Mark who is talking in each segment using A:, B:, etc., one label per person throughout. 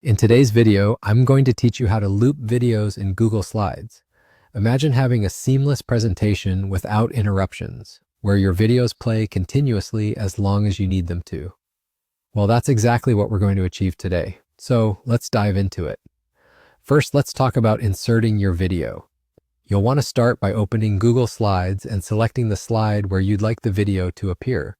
A: In today's video, I'm going to teach you how to loop videos in Google Slides. Imagine having a seamless presentation without interruptions, where your videos play continuously as long as you need them to. Well, that's exactly what we're going to achieve today. So let's dive into it. First, let's talk about inserting your video. You'll want to start by opening Google Slides and selecting the slide where you'd like the video to appear.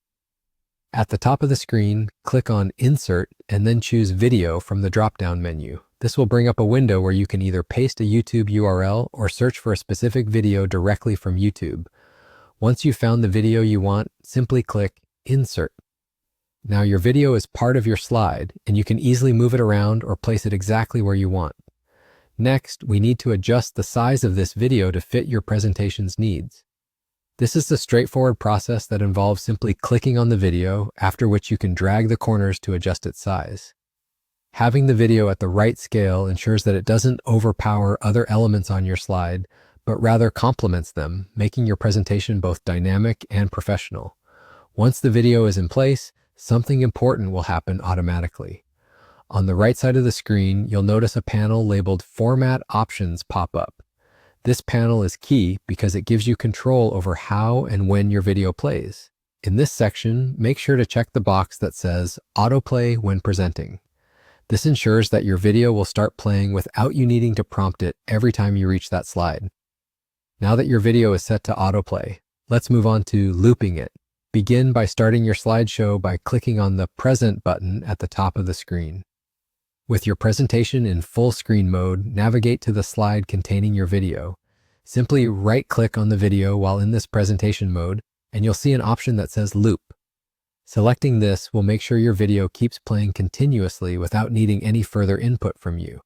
A: At the top of the screen, click on Insert and then choose Video from the drop-down menu. This will bring up a window where you can either paste a YouTube URL or search for a specific video directly from YouTube. Once you've found the video you want, simply click Insert. Now your video is part of your slide, and you can easily move it around or place it exactly where you want. Next, we need to adjust the size of this video to fit your presentation's needs. This is the straightforward process that involves simply clicking on the video, after which you can drag the corners to adjust its size. Having the video at the right scale ensures that it doesn't overpower other elements on your slide, but rather complements them, making your presentation both dynamic and professional. Once the video is in place, something important will happen automatically. On the right side of the screen, you'll notice a panel labeled Format Options pop up. This panel is key because it gives you control over how and when your video plays. In this section, make sure to check the box that says Autoplay when presenting. This ensures that your video will start playing without you needing to prompt it every time you reach that slide. Now that your video is set to autoplay, let's move on to looping it. Begin by starting your slideshow by clicking on the Present button at the top of the screen. With your presentation in full screen mode, navigate to the slide containing your video. Simply right-click on the video while in this presentation mode, and you'll see an option that says Loop. Selecting this will make sure your video keeps playing continuously without needing any further input from you.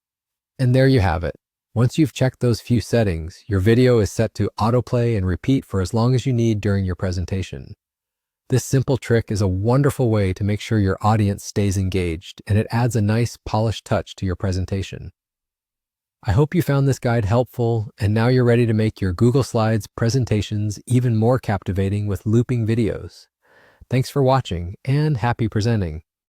A: And there you have it. Once you've checked those few settings, your video is set to autoplay and repeat for as long as you need during your presentation. This simple trick is a wonderful way to make sure your audience stays engaged, and it adds a nice, polished touch to your presentation. I hope you found this guide helpful, and now you're ready to make your Google Slides presentations even more captivating with looping videos. Thanks for watching, and happy presenting!